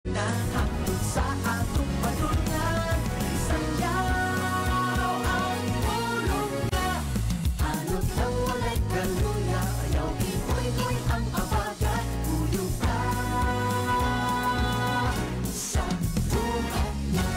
Nahangtod sa atong padulungan, sayaw ang pulong niya. Anot lang walay kaluya, ayaw ikoy-koy ang abagat. Uyog ka sa buhat niya.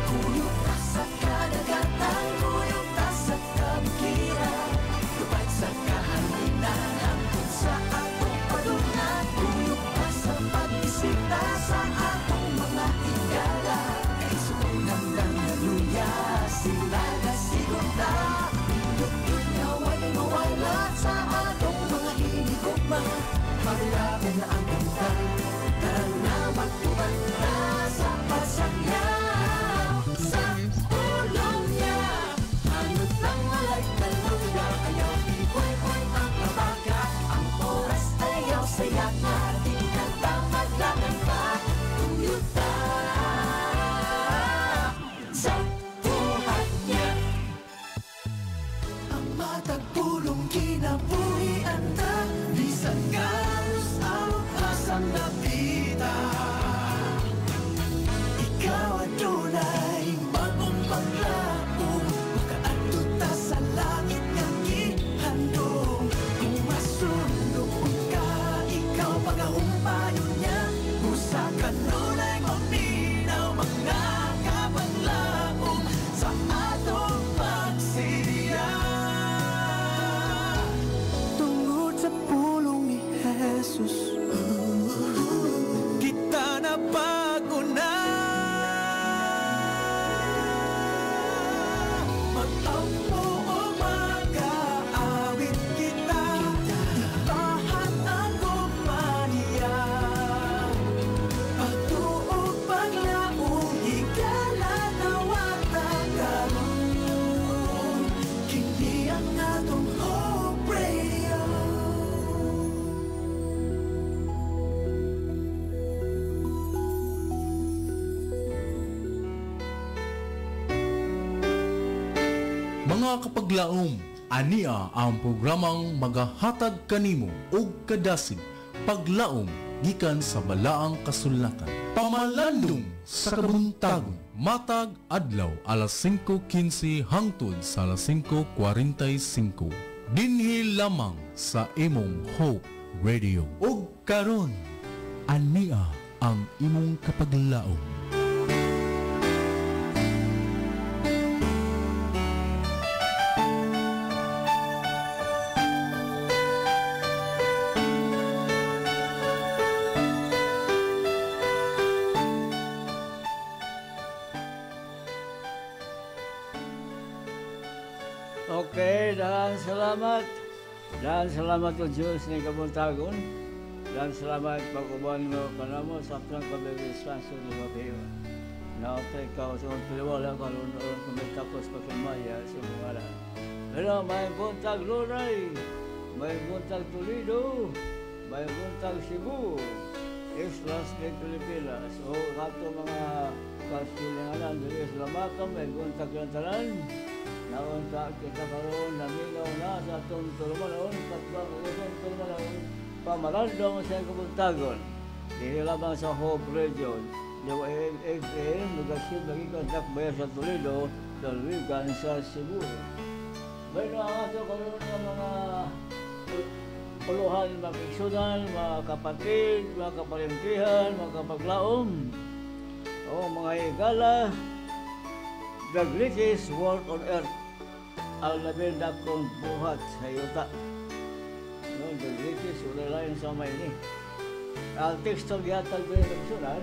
Uyog ka sa kadagatan, uyog ka sa kabukiran. Lupad sa kahanginan, hangtod sa atong padulungan. Uyog ka sa pagbisita sa atong mga higala. Kay sumunang ng haluya, sila nasigot na. Uyog na walay mawala sa atong mga hinigugma. Paglaban na ang bantay, tara na magkumanta sa pasangyaw. Sa tulong niya, hanot lang walay kaluya. Ayaw ikoy-koy ang kabaga, ang oras ayaw sayak na. Di na tamad laban pa, tuyot na sa buhat niya. Ang matagpulong kinabuhian ta, bisan kalos ang asang napita. Ikaw adunay bagong paglaong, makaadto ta sa langit nga gihandong. Kung masundok ka, ikaw pagahumpayon niya. Usa ka nunay maminaw, mga kabanglaong sa atong pagsiya. Tungod sa pulong ni Jesus, kita na bago na. Magtampo o mag-aawit kita, ipahan ang kumaniya. Pagtuog paglaong, higala na wata karon. Kini ang atong Hope Radio. Mga kapaglaom, ania ang programang magahatag kanimo og kadasig paglaom gikan sa balaang kasulatan. Pamalandong sa kabuntagon, matag adlaw alas 5:15 hangtod sa alas 5:45. Dinhi lamang sa imong Hope Radio. Ug karon, ania ang imong kapaglaom. Okay, dahan salamat. Dahan salamat o Diyos ng kabuntagon. Dahan salamat pag-uban mo kanamo sa aktang kabibiswaso ng mabiyo. Naota ikaw sa mga piliwala kalunoon kumitapos pagkamaya sa mga alam. Pero may buntag Luray, may buntag Toledo, may buntag Cebu, Islas de Pilipinas. O kato mga kasilinganan dito sa Lamakam, may buntag Lantaran. Naunta kita karoon naminaw na sa itong tulumanon, katbang itong tulumanon, pamalandong sa kabuntagon. Dili lamang sa Hope Region, yung FM, nagasin lagi kontak bayan sa Toledo, Dalwigan sa Cebu. May nakakato karoon ng mga puluhan, mga piksunan, mga kapatid, mga kapalimpihan, mga kapaglaom, o mga higala, the greatest work on earth, ang labing dakong buhat sa yuta. No, the greatest, wala lain sa may ini. Ang teksto yatag ko yung nagsunan,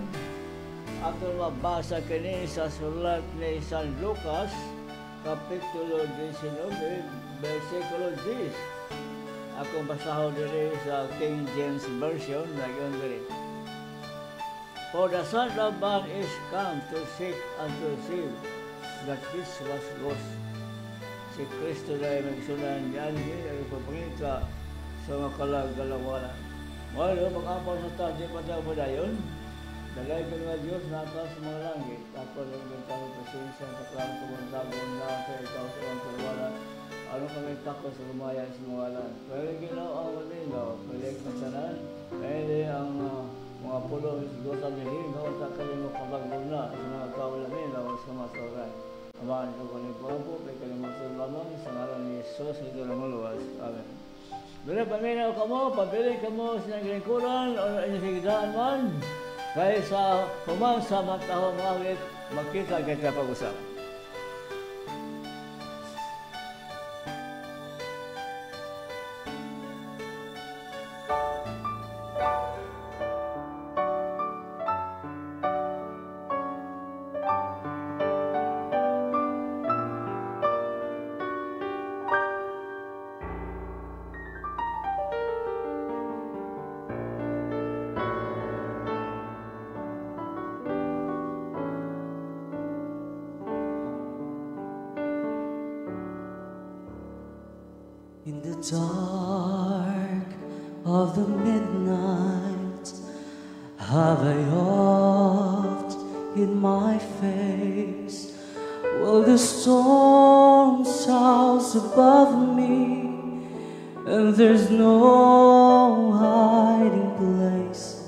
ako mabasa kini sa sulat ni San Lucas, Kapitulo 19, versikulo 10. Ako basahon diri sa King James Version, nagyon diri. For the Son of Man is come to seek and to save that which was lost. Si Kristo na ay magsunan yan, ay pagpangita sa mga kalagalawanan. Ngayon, mag-apaw sa tadi pa tayo ba dayon? Dalay ko nga Diyos na atas sa mga langit. Ako lang yung tayo pasensya, taklang kumuntagon na sa ikaw sa mga kalwanan. Ano kami takot sa lumayan sa mga alam. Pwede ginaw ang malinaw, pwede kasanan, pwede ang mga pulo, isgosan din, noon sa kalimang kabagbuna, sa mga kaulamin, lawas sa masoran. Amahan ko ni Pampo, may kalimutan lamang, sa ngalan ni Jesus, ito lang maluwas. Amen. Bila paminaw ka mo, pabili ka mo sa naglingkuran, o inisigitaan man, dahil sa humang sa matahong awit, magkita kita pag-usap. In the dark of the midnight, have I oft hid my face? While the storm sounds above me, and there's no hiding place.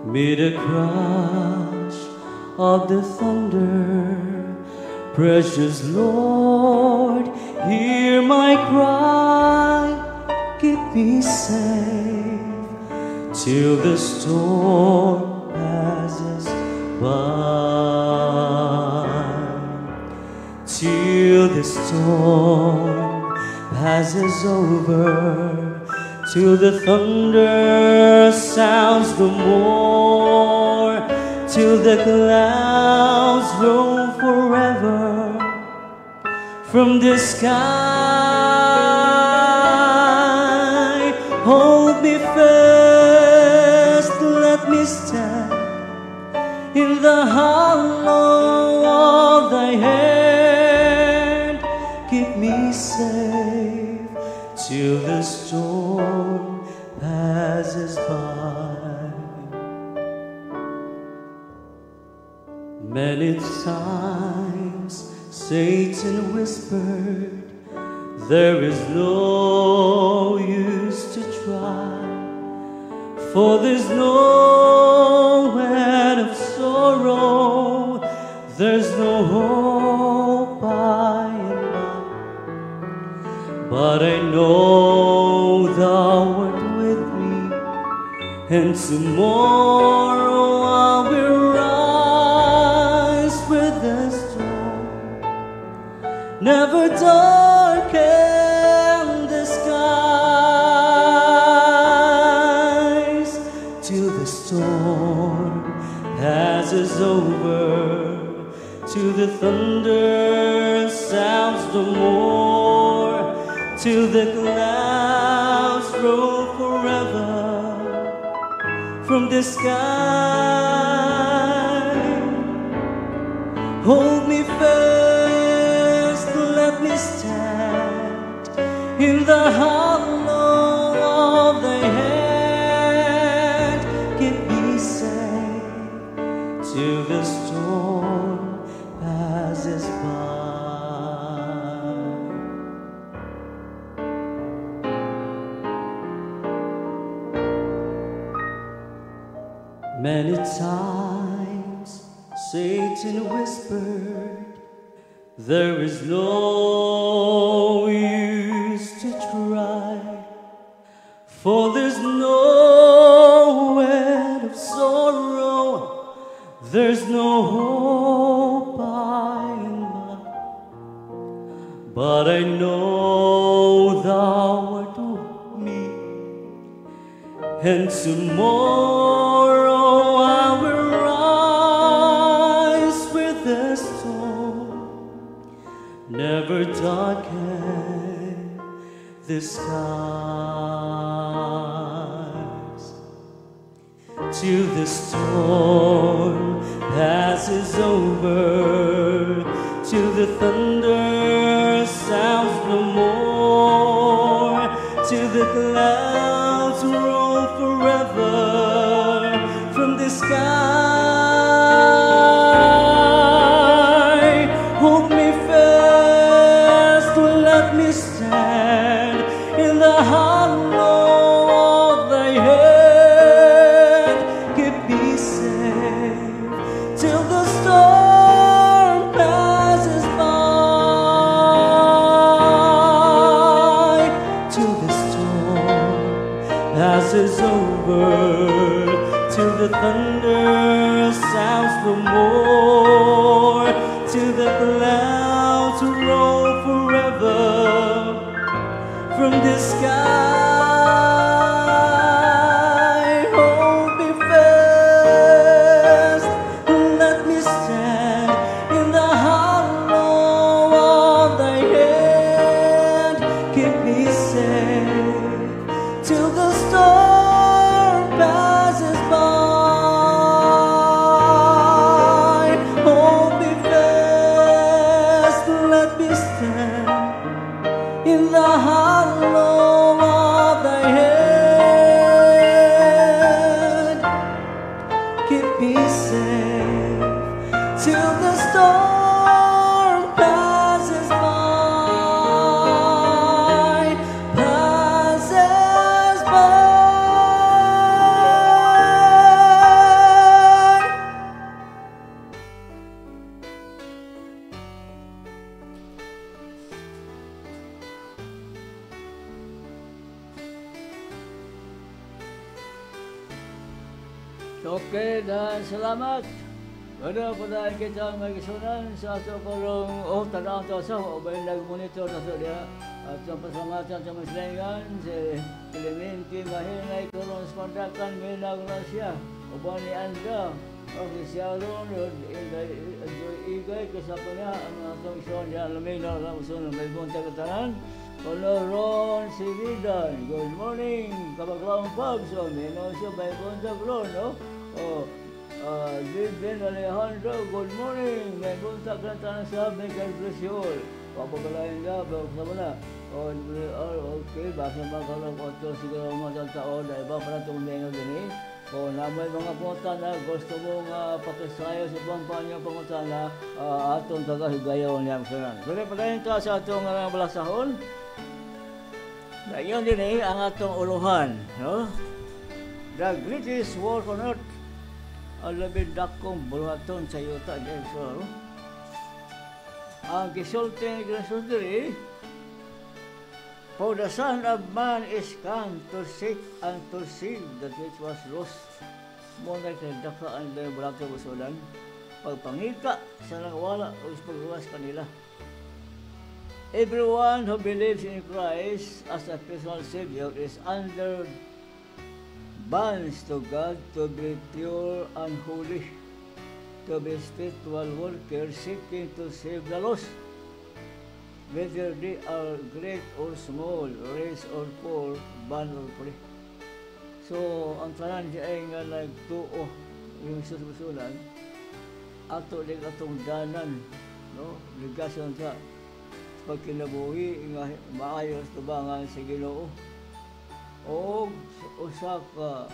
Mid the crash of the thunder, precious Lord, hear my cry, keep me safe till the storm passes by. Till the storm passes over, till the thunder sounds no more, till the clouds roll forever from the sky. Hold me fast, let me stand in the hollow of thy hand. Keep me safe till the storm passes by. Many times Satan whispered, there is no use to try, for there's no end of sorrow, there's no hope by and by. But I know thou art with me, and tomorrow I will rise with the storm. Never darken the skies till the storm passes over, till the thunder sounds no more, till the clouds roll forever from the sky. Hold me fast, let me stand in the hollow of thy hand. Keep me safe till the storm passes by. Many times Satan whispered, there is no use to try, for there's no end of sorrow, there's no hope by and by. But I know thou art with me, and tomorrow I will rise with the storm. Never darken the skies till the storm passes over, till the thunder sounds no more, till the clouds roll forever from the sky. Hold me fast, let me stand in the hollow of thy hand. till the thunder sounds no more, till the clouds roll forever from the sky. Hold me fast, let me stand in the hollow of thy hand. Keep me safe till the storm passes by. Hold me fast, let me stand in the hollow of thy hand. Keep me safe till the storm passes by, passes by. Okay, dan salamat. Ano po dahil kita magisunan sa ato karong tanang to sa ubay nag-monitor na to dia. At ang pasalamatan sa maslengan si Clemente Mahinay karong spandakan minag na siya. Uban ni Anda, opisyaron igay kasapa niya ang atong isyon niya laminaw na usunan may buntag katanan. Ron si Vidan, good morning. Kabaglawang pag so mino siya may buntag ron, no? Vivian Alejandro, good morning. May buntag na tanang sa Miguel Bresciol. Papagalain ka, sa na. Okay, basta makalang otro siguro mga taon na iba para tumingan din eh. Na may mga punta na gusto mong pakisayo sa pampanya pangunta na atong taga-higayaw niya. Kaya padayin ka sa atong balasahon. Ngayon din eh, ang atong uluhan. No? The greatest war on earth. Ang labing dakong buluhaton sa yuta. So, ang gisulti ni Kristo diri, for the Son of Man is come to seek and to save that which was lost. Muna kinadakaan na yung bulak sa busulan. Pagpangita sa nangwala o pagluwas kanila. Everyone who believes in Christ as a personal Savior is under bonds to God to be pure and holy, to be spiritual workers seeking to save the lost, whether they are great or small, rich or poor, bond or free. So, ang tanan siya ay nga nagtuo yung susulan, ato din atong danan, no? Ligasyon sa pag kinabuhi, nga maayos tubangan sa Ginoo. O usa ka,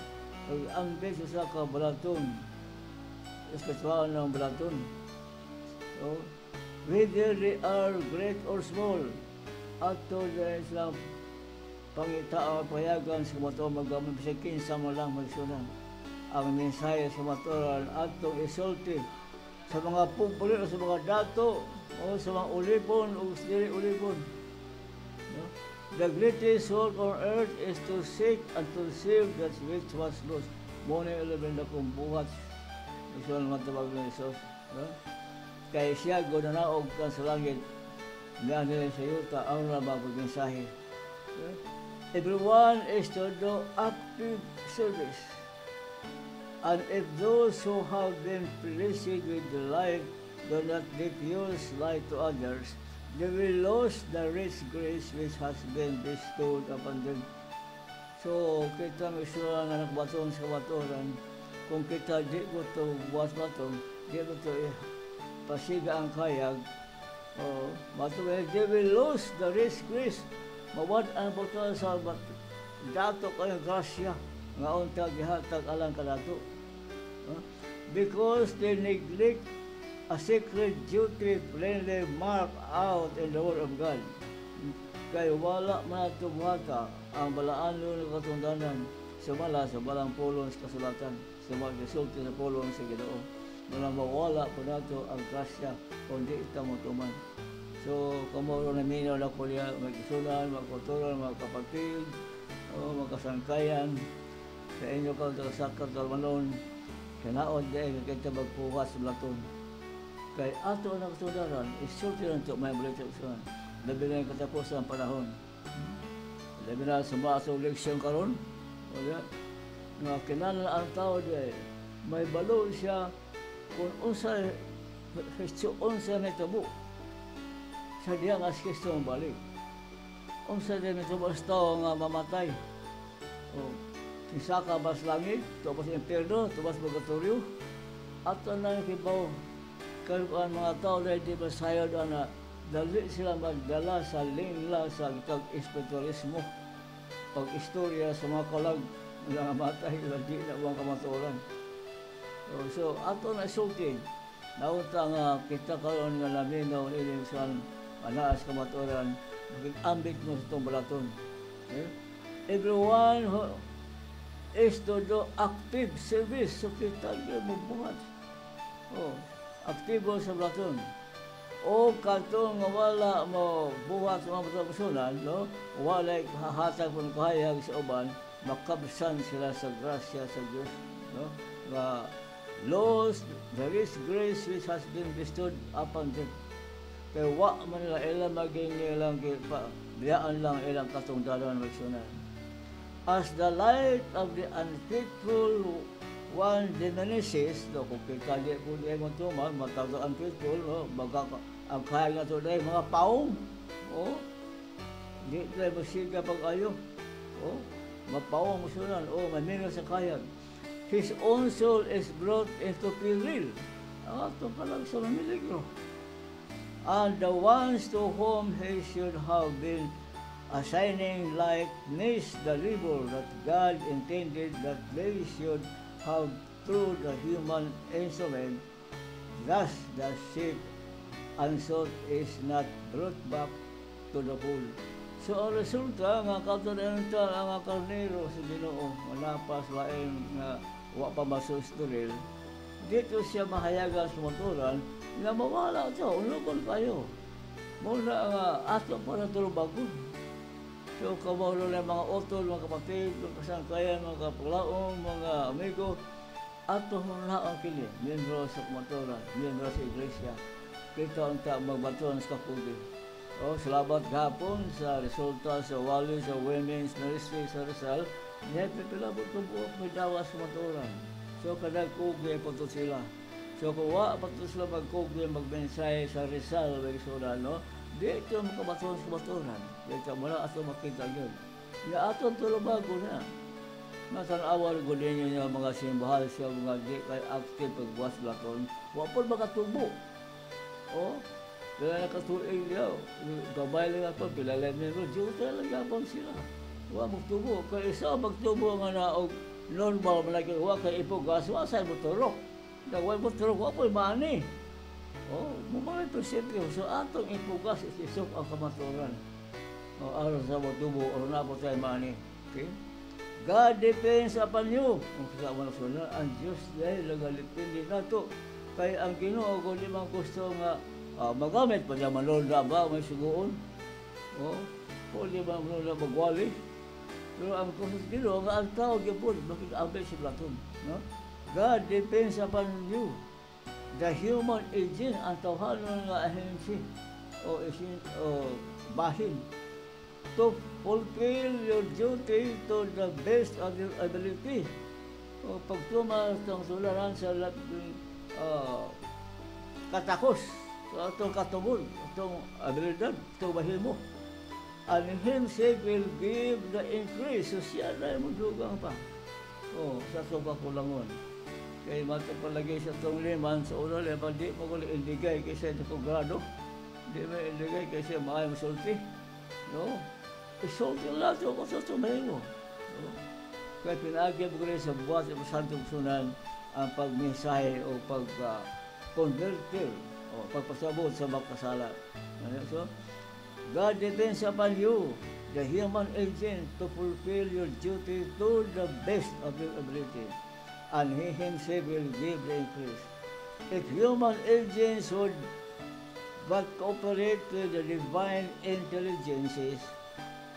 ang usa ka balaton, especial ng balaton. So, whether they are great or small, ato dahil sa pangita o payagan sa mato magamit sa kinsa mo lang magsunan. Ang mensahe sa matoran atong isulti sa mga pupulit o sa mga dato o sa mga ulipon o dili ulipon. No? The greatest work on earth is to seek and to save that which was lost. Muna ilabing na kong buhat. Ito ang matawag ng Isos. No? Kaya siya gunanaog ka sa langit. Nga nila sa yuta ang nababagmensahe. No? Everyone is to do active service. And if those who have been blessed with the life do not diffuse light to others, they will lose the rich grace which has been bestowed upon them. So, kita misura nga nagbaton sa batoran, kung kita di ko ito buwas baton, di ko ito pasiga ang kayag, they will lose the rich grace. Mawad ang batoran sa dato kayong grasya, nga unta gihatag alang kadato. Because they neglect a sacred duty plainly marked out in the Word of God. Kaya wala man ito buhata ang balaan ng katundanan sa balang pulong sa kasulatan, sa magdisulti sa pulong sa Ginoo. Wala mawala po nato ang grasya kundi ito mutuman. So, kumuro na minaw na kulya, magisulan, magkulturan, magkapatid, magkasangkayan. sa inyo ka sakar kalmanon, kanaon dahil kita magpuwas sa laton. Kay ato na kasudaran, isulti lang ito may balita sa labi na yung katapusan ang panahon. Labi na sumaso leksyon karon. Wala. Nga kinala ang tao dahil may balo siya kung unsa na tabo sa diya nga si Kristo ang balik. Unsa din ito mas tao nga mamatay. O, sisaka bas langit, tubas impierno, tubas purgatorio. At na kibaw, kaluan mga tao na hindi masayod na dali sila magdala sa lingla sa kag-espiritualismo. Pag-istorya sa mga kalag na matay, hindi na buwang kamaturan. So, ato na isulti, naunta nga kita karoon nga laminaw ilim sa anaas kamaturan, ambit mo sa itong balaton. Okay? Everyone who is to do active service, so kita nyo magbuhat. Oh, aktibo sa balaton. O katong nga wala mo buhat sa mga personal, no? Wala hahatag mo kahayag sa uban, makabsan sila sa grasya sa Diyos. No? Nga laws, there is grace which has been bestowed upon them. Kaya wa man nila ilang maging ilang biyaan lang ilang katungdalan personal. As the light of the unfaithful one diminishes, no, kung kikali po niya mong tuman, matawag unfaithful, no, ang kaya nga ito dahil mga paong, oh, di tayo magsiga pag-ayo, oh, mapaong musunan, oh, mamino sa kayag. His own soul is brought into peril. Ito palang sa miligro. And the ones to whom he should have been assigning like miss the river that God intended that they should have through the human instrument. Thus the ship and salt is not brought back to the pool. So ang resulta nga katunayanta ang karnero sa Ginoo malapas lain nga wa pa masusturil. Dito siya mahayagan sa motoran na mawala ito, unlokon kayo. Muna nga ato para tulubagon. So kamaulo na mga otol, mga kapatid, mga kasangkayan, mga kapulaong, mga amigo, ato muna ang kili, miyembro sa motoran, miyembro sa iglesia. Kita ang magbatuan sa kapugin. O, salamat gapon sa resulta sa wali sa Women's Ministry sa Rizal. Niya pipilabot ko buok may dawas sa motoran. So, kadang kugay po sila. So, kung wa pa sila magkugay, magmensahe sa Rizal, no? Dito makabatuan sa motoran. Dito mula ato makita yun. Nga atong tulubago na. Matanawa rin ko din yung mga simbahal siya, mga di kay active pagbuwas laton. Wa po makatubo. O, kaya nakatuig niya. Gabay lang ito, pilalay niya. Diyo talaga po sila. Wa magtubo. Kaya isa magtubo nga na og normal malaki. Wa kay ipugas. Wa sa'y motorok. Dagway motorok. Wa po'y mani. O, mumamay presentyo. So, atong ipugas isisok ang kamaturan. O, araw sa motubo. O, na po tayo mani. Okay? God depends upon you. Ang kasama na suna, ang Diyos dahil nagalipin din nato. Kaya ang Ginoo kung di man gusto nga magamit pa niya manolda ba, may sugoon. O, kung di man manolda magwali. Pero ang gusto sa Ginoo nga ang tao gyapon makikabay si Platon. No? God depends upon you. The human agent, ang tawhanon nga ahensi o bahin. To fulfill your duty to the best of your ability. O pagtumas ng sularan sa katakos, itong katungol, itong abilidad, itong bahimo. And himself will give the increase. So siya na yung dugang pa. O, sa subakulangon. Kaya matapalagay sa itong liman sa ulo, liman di mo ko indigay kasi ito grado. Di mo indigay kasi maayang masulti. No? Isulti lang ito ko sa tumahimo. No? Kaya pinagyan mo ko rin sa buwan sa Santong Sunan ang pagmensahe o pag-convertir o pagpasabot sa magkasala. So, God depends upon you, the human agent, to fulfill your duty to the best of your ability. And He Himself will give the increase. If human agents would but cooperate with the divine intelligences,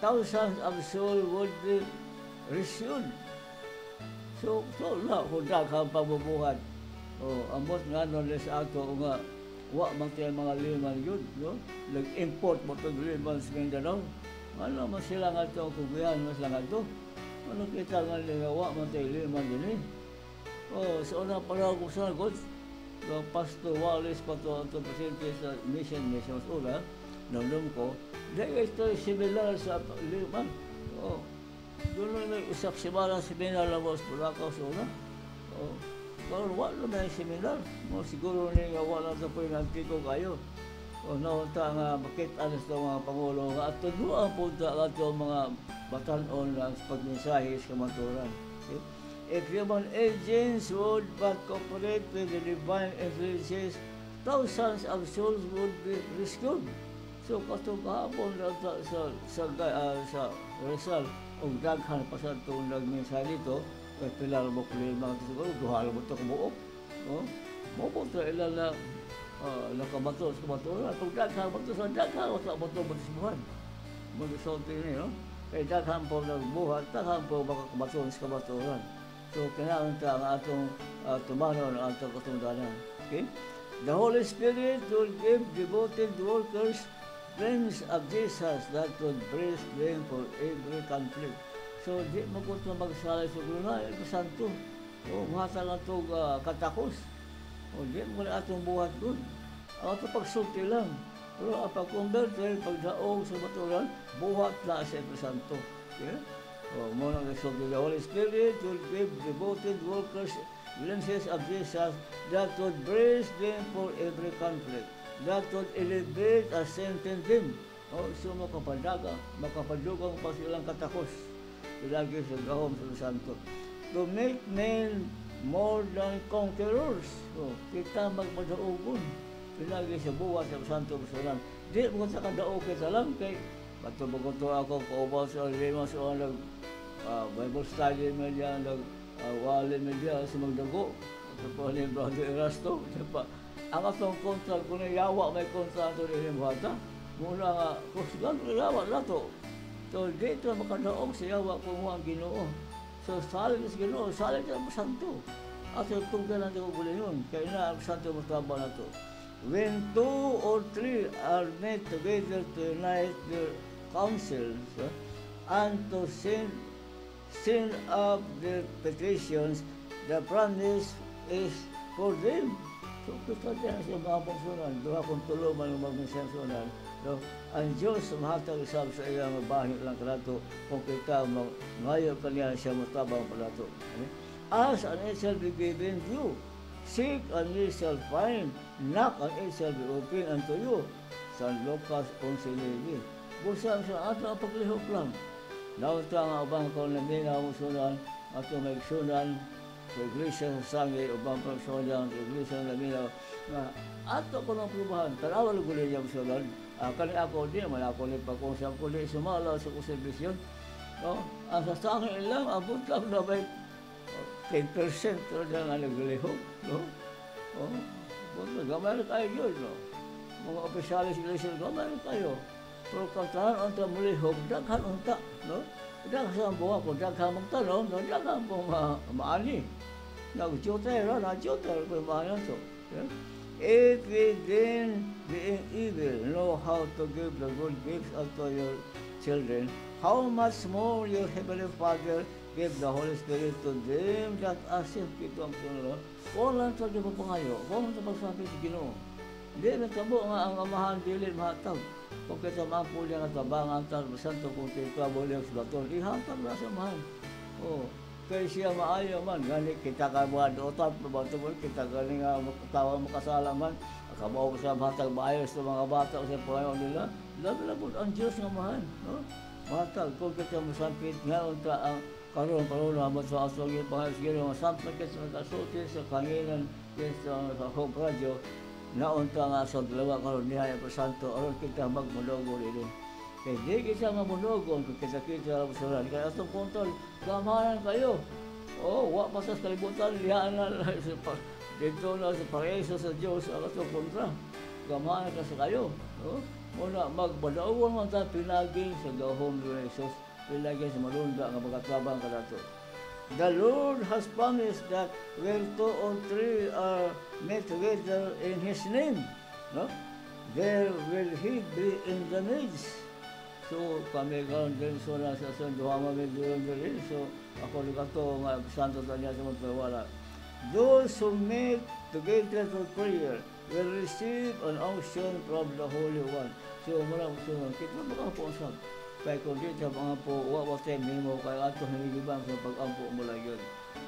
thousands of souls would be rescued. So na kung daghang pagbubuhat. Ambot nga nun sa ato nga wa man tayo mga liman yun, no? Nag-import mo itong liman sa Mindanao. Ano man sila nga ito, kubihan mas lang ito. Ano kita nga nila, wa man tayo liman din eh. Sa una pala ko sa nagot, Pastor Wallace pa ito ang presidente sa Missions Ula, nandun ko, dahil ito similar sa liman. Doon na may usap simalang seminar na mo sa Bulacau sa una. Pero wala na yung seminar. Siguro nga wala sa po yung antiko kayo. Naunta nga makita sa mga Pangulo nga at tuduan po ang mga batanon lang sa pagmensahe sa kamaturan. Okay? If human agents would but cooperate with the divine influences, thousands of souls would be rescued. So katong kahapon sa Rizal, o daghan pa sa itong nagmensahe dito, kaya pilar mo kulima siguro, duhala mo ito kumuok. Mo po ito ilan na nakabato sa kamaturan. Kung daghan mo ito sa daghan, wasa mo ito matisbuhan. Mag-isulti niyo, kaya daghan po nagbuhat, daghan po makakabato sa kamaturan. So, kailangan ito ang atong tumano ng atong katundanan. Okay? The Holy Spirit will give devoted workers friends of Jesus that would brace them for every conflict. So, di mo kung ito magsalay sa gulunay, ito santo. Mahata lang ito katakos. Di mo na atong buhat doon. Ang ito pagsulti lang. Pero ang pag-convert, pagdaog sa maturan, buhat na sa ito santo. Okay? Muna nagsulti, the Holy Spirit will give devoted workers glimpses of Jesus that would brace them for every conflict, that would elevate and strengthen them. So makapadugang pa silang katakos. Ilagi sa gahom sa Santo. To make men more than conquerors. Kita magmadaugon. Ilagi sa buwas sa Santo Basuran. Di mo sa kadaog kita lang kay patubagoto ako kaubaw sa lima sa Bible study media, wali media sa magdago. Ito po ni Brother Erasto. Ang atong kontra, kung yawa may kontra ito rin yung buhata, muna nga, kusgan, yawa na ito. So, dito makadaog sa yawa kung ang Ginoo. So, salig sa Ginoo, salig sa Santo. At itong ganang ito ko yun, kaya na ang Santo mataba na ito. When 2 or 3 are met together to unite their counsels and to send up their petitions, the promise is for them. So, kita dyan sa mga pagsunan, doha kung tulo man ang magmensyasunan, ang Diyos mahatag isab sa iyang bahin lang kalato kung kita ngayon kanya siya matabang palato. Ask and it shall be given to you. Seek and ye shall find. Knock and it shall be open unto you. San Lucas 11:9. Busang sa ato ang paglihok lang. Nauta nga ubang kong lamina ang sunan, ato may sunan, sa iglesia sa Sangay, ubang pagsunan, sa iglesia ng lamina, na ato ko ng prubahan, tarawal guli niya ang sunan. Kani ako, di naman ako ni pagkonsang ko, di sumala sa kuservisyon. Ang sa Sangay lang, abot lang na may 10% na nga naglihok. Gamay na kayo yun. Mga opisyalis sa iglesia, gamay na kayo. Pero kantahan unta mulihog, daghan unta, no? Daghan sa buha ko, daghan magtanong, no? Daghan po maani. Nag-tutor, na-tutor po maani ito. If we then, being evil, know how to give the good gifts unto your children, how much more your Heavenly Father give the Holy Spirit to them that ask Him. Ito ang sunod. Kung lang sa di papangayo, kung sa pagsabi sa Ginoo. Di na tabo nga ang amahan dili mahatag. Kung kita maapul yan at tabangan tal, santo kung kita boleh sa baton, ihatag na sa mahal. Kaya siya maayo man, gani kita ka mga dotat, bato mo, kita gani nga tawa makasala man, kabaw ko sa mahatag maayos sa mga bata o sa pangayon nila, labi na po ang Diyos nga mahal. Mahatag, kung kita masampit nga, unta ang karoon naman sa asogin, pangayos gano'n, masampit kita sa nagkasuti sa kanginan, sa home radio, naunta nga sa dalawa karon niya pa santo aron kita magmulogo rin. Kaya di kita mamulogo kung kita sa kaya atong kontrol, gamanan kayo. Wa pa sa kalibutan, lihaan na dito na sa pareso sa Diyos ang atong kontra. Gamanan ka sa kayo. Muna, magbadawan man tayo pinaging sa gahom ni Jesus, pinaging sa malunda nga pagkatrabang ka nato. The Lord has promised that where 2 or 3 are met together in His name, no? There will He be in the midst. So kami karon din so nasa duha kami doon din. So ako ni kato nga santo ta niya sa mga wala. Those who meet together for prayer will receive an unction from the Holy One. So marang sunod kita makapo sa kay kung di sa mga po wa tay minimo kay ato hinigibang sa pag-ampo mo lang yun.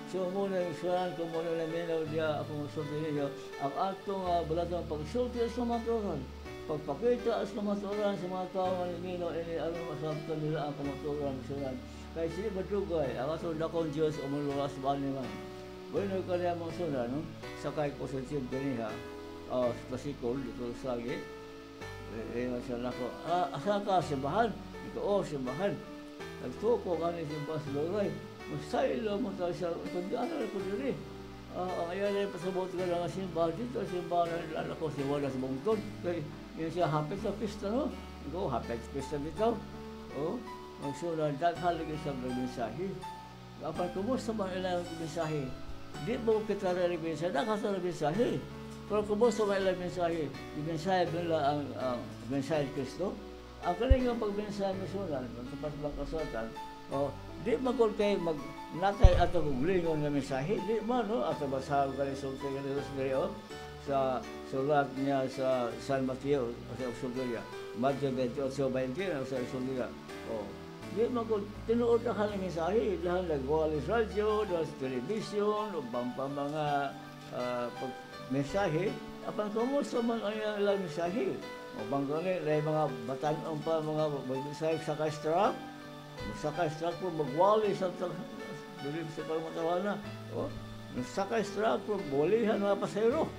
So muna yung suran kung muna lang minaw diya akong sulti niyo ang atong balatang pagsulti sa maturan. Pagpakita sa maturan sa mga tao nga minaw ini ano masabtan nila ang kamaturan suran. Kay sila madugay ang atong dakong Dios umuluwas ba naman. Bueno kaya mo sunan no sakay ko sa tiyog kaniha sa sikol dito sa lagi. Masya ko, asa ka simbahan? Ito, simbahan. Nagtuko ka ni simbahan sa lagay. Masaylo mo tayo siya, kundi ano ko dili. Ang ayan ay pasabot ka lang ang simbahan dito, simbahan na ko si Wala sa Bungtod. Kaya yun siya hapit sa pista, no? Ikaw, hapit sa pista dito. Magsunod, daghalagay sa mensahe. Kapag kumusta ba ilang mensahe? Di mo kita rin mensahe, daghasa rin mensahe. Pero kumusta ba ilang mensahe? Yung mensahe nila ang mensahe ni Kristo. Ang kanilang pagmensahe misionan, tapos magkasatan, di magkul kayo natay ato kong lingon ng mensahe, di man, no? Ato basahan ka rin sulti ka rin sa sulat niya sa San Mateo, sa Usugaria, Matthew 28:20, sa Usugaria. Di magkul, tinuod na ka ng mensahe, dahil nagwala sa radyo, dahil sa television, o mga mensahe, apan kumusta man ang ilang mensahe? O bang gani, may mga batanon pa, mga mensahe sa ka-struck, po, magwali sa bilib sa parang o, sa ka-struck po, bulihan mga pasayro.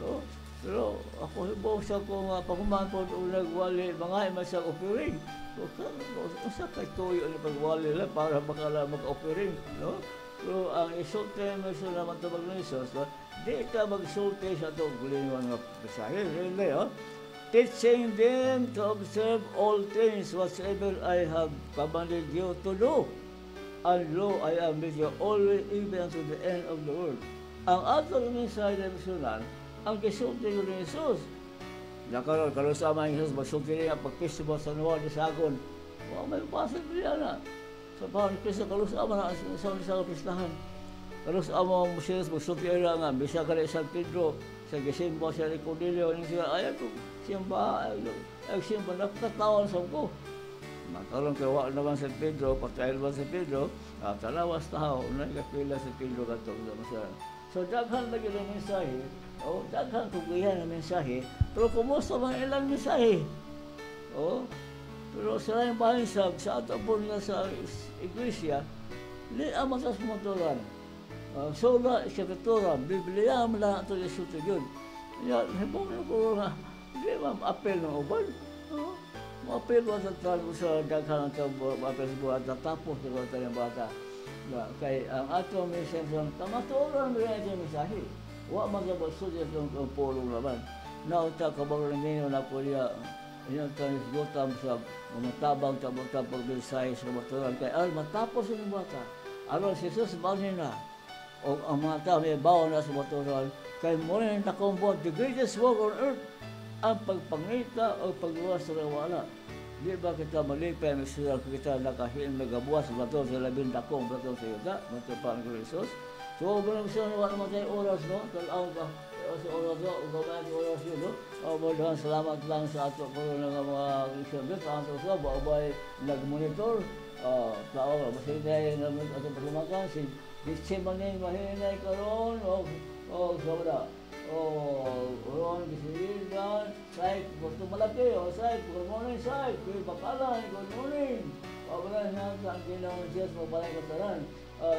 No? Pero ako hibaw sa kong pagumaan po nagwali, mga ima sa offering. So, sa katuyo ang pagwali lang para makala mag-offering. No? Pero ang isulti mo sa naman ito mag-nisos, di ka magsulti sa ito gulingan ng mensahe. Really, teaching them to observe all things whatsoever I have commanded you to do. And lo, I am with you always even to the end of the world. Ang atong mensahe na misionan, ang kisulti ko ni Jesus. Nakaroon sa mga Jesus, magsulti niya pagpisto mo sa Nuwa ni Sagon. May pasag niya na. Sa pahang Kristo, kalusama na sa pistahan. Kalusama mo siya, magsulti niya nga, bisa ka rin San Pedro, sa Gisimba, sa Cornelio, siya, ayaw ko, siyamba, nakakatawan sa ko. Makaroon kawa naman sa Pedro, patayin naman sa Pedro, talawas tao, nakapila sa Pedro katong sa masaran. So, daghan lagi ng mensahe, daghan kukuyan ng mensahe, pero kumusta man ilang mensahe? Pero sa lang bahay sa ato po nga sa iglesia, di ang matas motoran. Sola, Escritura, Biblia, mula ito yung suto yun. Hibong na po nga, di ma-apel ng uban. Ma-apel mo sa talo sa daghan ng apel sa buhat, natapos sa kota ng bata. Kaya ang atong mensahe, kamaturan mo rin ito yung mensahe. Huwag magabasod itong pulong naman. Nauta ka ba rin ninyo na po niya, yung tanisgutam sa matabang tabang mensahe sa maturan. Kaya matapos yung bata. Aron si Jesus, bagay na. O ang mga tao may bawa na sa maturan, kaya muna yung nakumbot, the greatest work on earth, ang pagpangita o pagluwas sa wala. Di ba kita malipay, nagsiral kita nakahiin, nagabuwas, bato sa labing dakong, bato sa yuta, bato pa ang Krisos. So, kung gusto naman naman tayo oras, no? Talaang ka, sa oras, no? Kung gawin ang oras yun, no? Madahan, salamat lang sa ato ko ng mga isabit, ang ato sa, baabay, nag-monitor, tao, masaya tayo naman atong paglumakan, si Gitsemane, mahinay karon o sabda. Ron, Gisiligan, Saik, gusto malaki, Saik, good morning, Saik, kuya Bakalan, good morning. Pabala na sa ang kinang Diyos, mabalay kasaran.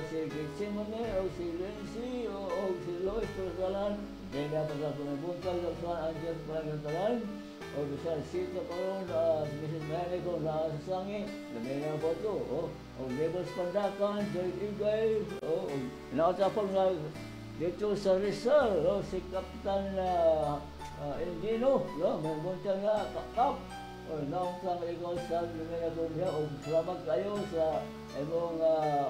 Si Gitsemane, o si Lindsay, o si Lois, kasaran. Dahil dapat sa punabuntag, ang Diyos, mabalay kasaran. O bisa sito karon si Mrs. Mexico na sa sangi, lamay na po ito. O Labels Pandakan, Joy Igay, nakatapang na dito sa Rizal, si Kapitan Indino, may buntang na kakap. naong kang ikaw sa luminagong niya, o salamat kayo sa imong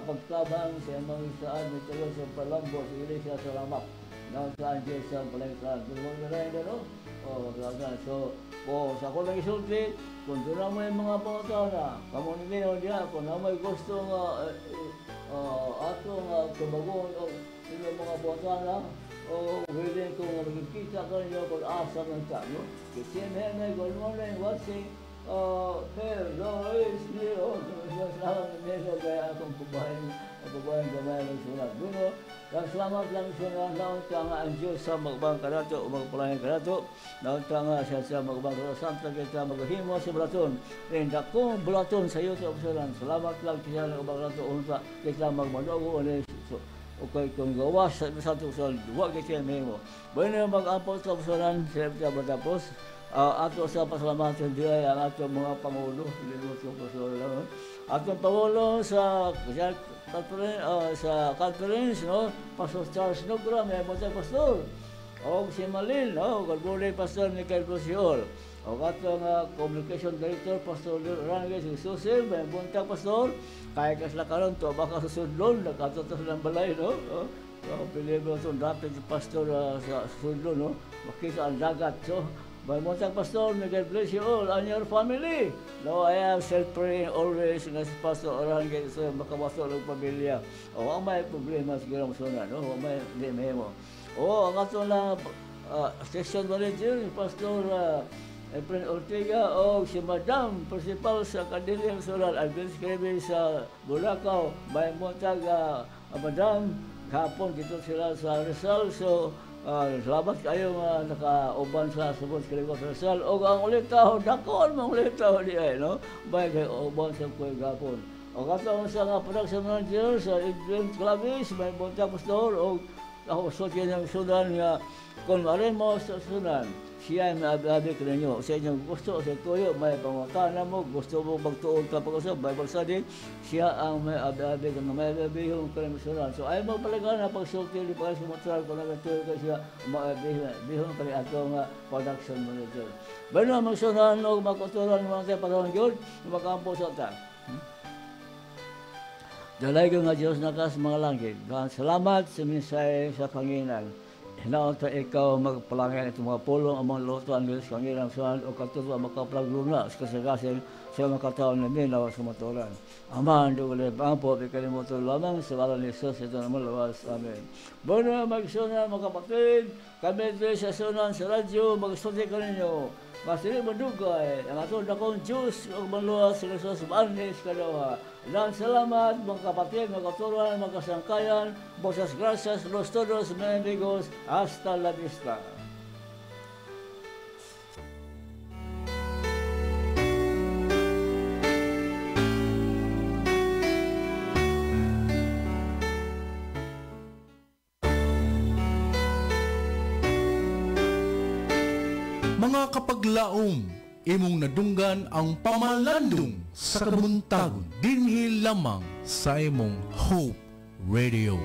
pagtabang sa imong saan, may tayo sa palambo, sa Iglesia, salamat. Naong saan Diyos sa palengkaan. Kung mga rin na, no? So, sa ako lang isulti, kung doon mo yung mga pangutana, kamuninin niya, kung na may gusto atong tumagon o yung mga pangutana, o willing kung magkikita ka ninyo kung asa ng tango. Kasi may good morning, watching, hello, is Leo, salamat nila kaya akong babaeng gamay ng sulat. Bueno, salamat lang siya na naunta nga ang Diyos sa magbang karato o magpalangin karato. Naunta nga siya sa magbang karato. Santa kita maghimo sa bulaton. Rinda kong bulaton sa iyo sa opsalan. Salamat lang siya na magbang karato. Unta kita magmadogo. Okay, kung gawas sa satu opsalan, huwag kita mo. Bueno, mag-ampot sa opsalan, sila kita matapos. Ato sa pasalamatan diya ang atong mga Pangulo. Atong Pangulo sa conference, no? Pastor Charles Nogra, may mga pastor. O si Malin, no? Galbulay Pastor Michael Cruciol. O atong communication director, Pastor Rangel Susil, may buntag pastor. Kaya kasla karon to, baka susudlon, nagkatotos ng balay, no? Pilipino itong dapat pastor sa susudlon, no? Makita ang dagat, so. May buntag pastor, may God bless you all and your family. No, I am self-praying always nga si Pastor Orangel sa makawaso ng pamilya. O, ang may problema siguro mo suna, no? O, may mo. O, ang ato na session manager, ni Pastor Efren Ortega, o si Madam, principal sa Candelian Solar, Advance Krebe sa Bulacau. May buntag Madam, hapon dito sila sa Rizal. So, salamat kayo nga nakauban sa subod Kaligos Rizal. O ang ulit tao, dakon mga ulit tao diya, no? Baik kay uban sa kuya gapon. O katong sa nga production manager sa Adrian Clavis, may buntag pastor, o ako sotya ng sudan nga, kung marin mo sa sudan, siya ay maabi ka ninyo. Sa inyong gusto, sa tuyo, may pangutana mo, gusto mo magtuon ka pag-usap, Bible study, siya ang may abi-abi ka na may abi-bihong ka ng sudan. So ayaw magpalaga na pag-sulti, di pa kasi matral ko na tuyo ka siya, may-abi-bihong ka rin atong production manager. Bano, magsunan o magkuturan mo natin parang yun, makampo sa ta. Dalay ko nga Diyos nakas mga langit. Salamat sa minsay sa Panginoon. Hinaunta ikaw magpalangin itong mga pulong ang mga lutuan ng Panginoon saan o katuwa makaplagluna sa kasagasin sa mga kataon na minaw sa matulan. Aman, dugulit ang po, ikalimutan lamang sa ngalan ni Jesus, ito naman lawas. Amen. Bueno, magsunan mga kapatid, kami ito sa sunan sa radyo, magsuti ka ninyo. Masili madugay, ang atong dakong Diyos, ang maluwas sa Jesus, manis kadawa. Dan salamat mga kapatid, mga katuruan, mga kasangkayan, muchas gracias, los todos, mga amigos, hasta la vista. Mga kapaglaom, imong nadunggan ang pamalandong sa kabuntagon dinhi lamang sa imong Hope Radio.